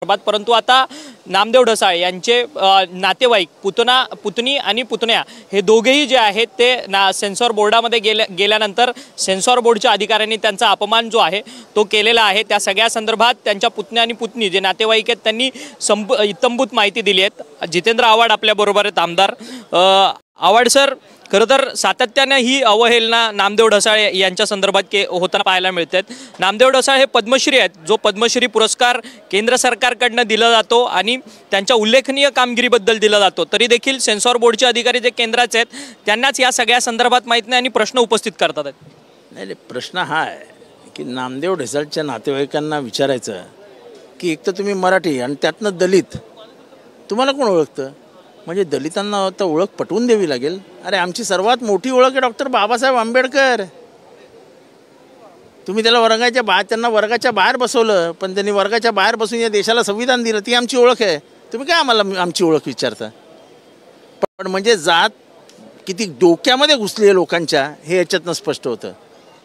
परंतु आता नामदेव ढसाळ यांचे नातेवाईक पुतणी आणि पुतण्या हे दोघेही जे आहेत ते सेन्सॉर बोर्डामध्ये गेल्यानंतर सेन्सॉर बोर्डच्या अधिकाऱ्यांनी त्यांचा अपमान जो आहे तो केलेला आहे। त्या सगळ्या संदर्भात त्यांच्या पुतण्या आणि पुतणी जे नातेवाईक आहेत त्यांनी इत्थंभूत माहिती दिली आहे। जितेंद्र आव्हाड आपल्या बरोबर आहेत, आमदार आव्हाड सर, खरं तर सातत्याने ही अवहेलना नामदेव ढसाळ यांच्या संदर्भात होताना पाहायला मिळते। नामदेव ढसाळ हे पद्मश्री आहेत, जो पद्मश्री पुरस्कार केंद्र सरकारकडून दिला जातो आणि त्यांच्या उल्लेखनीय कामगिरीबद्दल दिला जातो, तरी देखील सेन्सॉर बोर्डचे अधिकारी जे केंद्राचे आहेत त्यांनाच या सगळ्या संदर्भात माहीत नाही आणि प्रश्न उपस्थित करतात। नाही, प्रश्न हा आहे की नामदेव ढसाळच्या नातेवाईकांना विचारायचं की एक तर तुम्ही मराठी आणि त्यातनं दलित, तुम्हाला कोण ओळखतं? म्हणजे दलितांना आता ओळख पटवून द्यावी लागेल। अरे आमची सर्वात मोठी ओळख आहे डॉक्टर बाबासाहेब आंबेडकर। तुम्ही त्यांना वर्गाच्या बाहेर बसवलं, पण त्यांनी वर्गाच्या बाहेर बसून या देशाला संविधान दिलं, ती आमची ओळख आहे। तुम्ही काय आम्हाला आमची ओळख विचारता? पण म्हणजे जात किती डोक्यामध्ये घुसली आहे लोकांच्या हे याच्यातनं स्पष्ट होतं।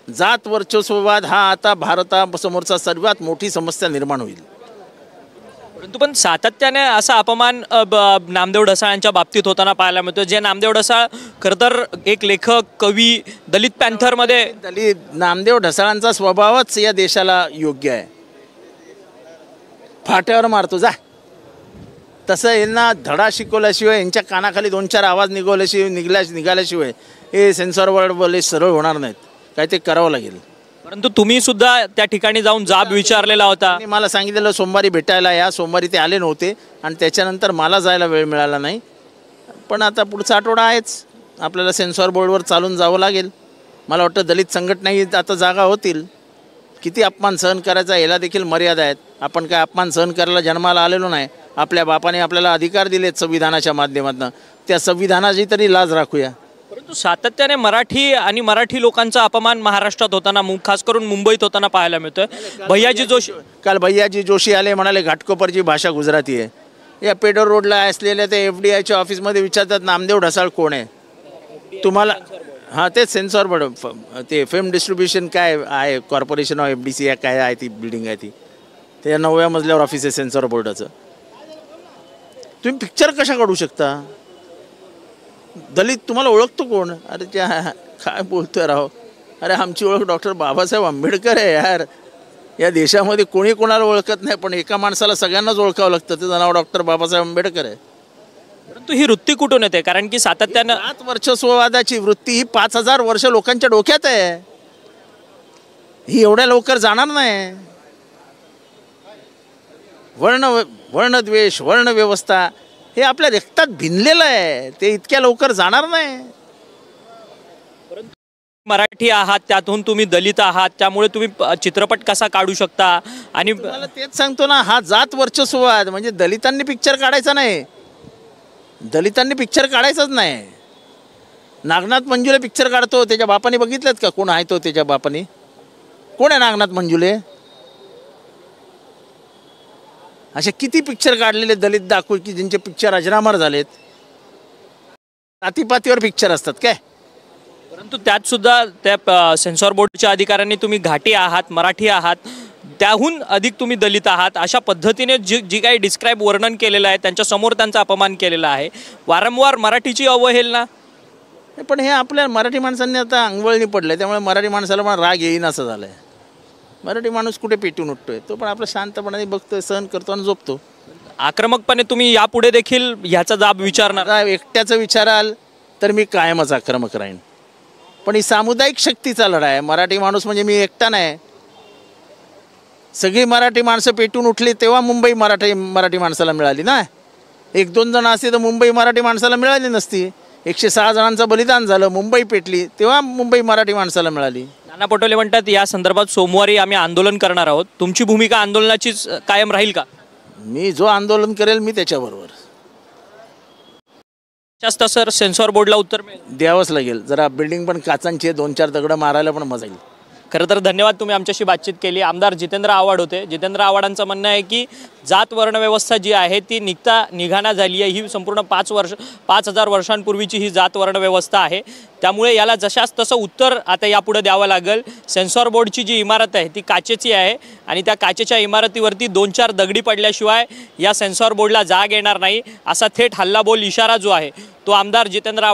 जात वर्चस्ववाद हा आता भारतासमोरचा सर्वात मोठी समस्या निर्माण होईल। परंतु पण सातत्याने असा अपमान नामदेव ढसाळांच्या बाबतीत होताना पाहायला मिळतो। जे नामदेव ढसाळ खरं तर एक लेखक, कवी, दलित पॅन्थरमध्ये नामदेव ढसाळांचा स्वभावच या देशाला योग्य आहे। फाट्यावर मारतो जा, तसं यांना धडा शिकवल्याशिवाय, यांच्या कानाखाली 2-4 आवाज निघाल्याशिवाय हे सेन्सॉर बोर्ड सरळ होणार नाहीत। काय ते करावं लागेल। परंतु तुम्ही सुद्धा त्या ठिकाणी जाऊन जाब विचारलेला होता। मला सांगितलेलं सोमवारी भेटायला या, सोमवारी ते आले नव्हते आणि त्याच्यानंतर मला जायला वेळ मिळाला नाही। पण आता पुढचा आठवडा आहेच, आपल्याला सेन्सॉर बोर्डवर चालून जावं लागेल। मला वाटतं दलित संघटनाही आता जागा होतील। किती अपमान सहन करायचा याला देखील मर्यादा आहेत। आपण काय अपमान सहन करायला जन्माला आलेलो नाही। आपल्या बापाने आपल्याला अधिकार दिलेत संविधानाच्या माध्यमातून, त्या संविधानाची तरी लाज राखूया। परंतु सातत्याने मराठी आणि मराठी लोकांचा अपमान महाराष्ट्रात होताना, खास करून मुंबईत होताना पाहायला मिळतोय। काल भैयाजी जोशी आले, म्हणाले घाटकोपरची भाषा गुजराती आहे। या पेडर रोडला असलेल्या ते FDIच्या ऑफिसमध्ये विचारतात नामदेव ढसाळ कोण आहे तुम्हाला? हां, तेच सेन्सॉर बोर्ड, ते फिल्म डिस्ट्रीब्युशन काय आहे, कॉर्पोरेशन ऑफ FDC काय आहे, ती बिल्डिंग आहे, ती त्या 9व्या मजल्यावर ऑफिस आहे सेन्सॉर बोर्डाचं। तुम्ही पिक्चर कशा काढू शकता? दलित तुम्हाला ओळखतो कोण? अरे त्या काय बोलतोय राव? अरे आमची ओळख डॉक्टर बाबासाहेब आंबेडकर आहे यार। या देशामध्ये कोणी कोणाला ओळखत नाही, पण एका माणसाला सगळ्यांनाच ओळखावं लागतं, त्याचं नाव डॉक्टर बाबासाहेब आंबेडकर आहे। परंतु ही वृत्ती कुठून येते? कारण की सातत्यानं जात वर्चस्ववादाची वृत्ती ही 5000 वर्ष लोकांच्या डोक्यात आहे। ही एवढ्या लवकर जाणार नाही। वर्णद्वेष, वर्णव्यवस्था हे आपल्या रक्तात भिनलेलं आहे, ते इतक्या लवकर जाणार नाही। मराठी आहात, त्यातून तुम्ही दलित आहात, त्यामुळे तुम्ही चित्रपट कसा काढू शकता? आणि मला तेच सांगतो ना, हा जात वर्चस्ववाद म्हणजे दलितांनी पिक्चर काढायचा नाही, दलितांनी पिक्चर काढायचाच नाही। नागनाथ मंजुले पिक्चर काढतो, त्याच्या बापाने बघितलेत का? कोण आहे तो त्याच्या बापाने? कोण आहे नागनाथ मंजुले? असे किती पिक्चर काढलेले दलित दाखवू की ज्यांचे पिक्चर अजरामर झालेत? जातीपातीवर पिक्चर असतात काय? परंतु त्यात सुद्धा त्या सेन्सॉर बोर्डच्या अधिकाऱ्यांनी तुम्ही घाटी आहात, मराठी आहात, त्याहून अधिक तुम्ही दलित आहात, अशा पद्धतीने जी काही डिस्क्राईब वर्णन केलेलं आहे, त्यांच्यासमोर त्यांचा अपमान केलेला आहे। वारंवार मराठीची अवहेलना। पण हे आपल्या मराठी माणसांनी आता अंगवळणी पडलं, त्यामुळे मराठी माणसाला पण राग येईन असं झालं आहे। मराठी माणूस कुठे पेटून उठतोय, तो पण आपलं शांतपणाने बघतोय, सहन करतो आणि झोपतो। आक्रमकपणे तुम्ही यापुढे देखील ह्याचा जाब विचारणार? एकट्याचं विचाराल तर मी कायमच आक्रमक राहीन, पण ही सामुदायिक शक्तीचा लढा आहे। मराठी माणूस म्हणजे मी एकटा नाही, सगळी मराठी माणसं पेटून उठली तेव्हा मुंबई मराठी माणसाला मिळाली ना। 1-2 जण असते तर मुंबई मराठी माणसाला मिळाली नसती। 106 जणांचं बलिदान झालं, मुंबई पेटली, तेव्हा मुंबई मराठी माणसाला मिळाली। नाना पटोले म्हणतात या संदर्भात सोमवारी आम्ही आंदोलन करणार आहोत, तुमची भूमिका आंदोलनाचीच कायम राहील का? मी जो आंदोलन करेल मी त्याच्याबरोबर। जास्त सर सेन्सॉर बोर्डला उत्तर मिळेल, द्यावंच लागेल। जरा बिल्डिंग पण काचांची आहे, 2-4 दगडं मारायला पण मजा येईल। खरं तर धन्यवाद, तुम्ही आमच्याशी बातचीत केली. आमदार जितेंद्र आव्हाड होते. जितेंद्र आव्हाडांचं म्हणणं आहे की जात वर्ण व्यवस्था जी आहे ती निघाणा झाली आहे. ही संपूर्ण 5,000 वर्षांपूर्वीची ही जात वर्ण व्यवस्था आहे. त्यामुळे याला जशास तसं उत्तर आता यापुढे द्यावं लागेल. सेन्सॉर बोर्डची जी इमारत आहे ती काचेची आहे आणि त्या काचेच्या इमारतीवरती 2-4 दगडी पडल्याशिवाय या सेन्सॉर बोर्डला जाग येणार नाही, असा थेट हल्लाबोल इशारा जो आहे तो आमदार जितेंद्र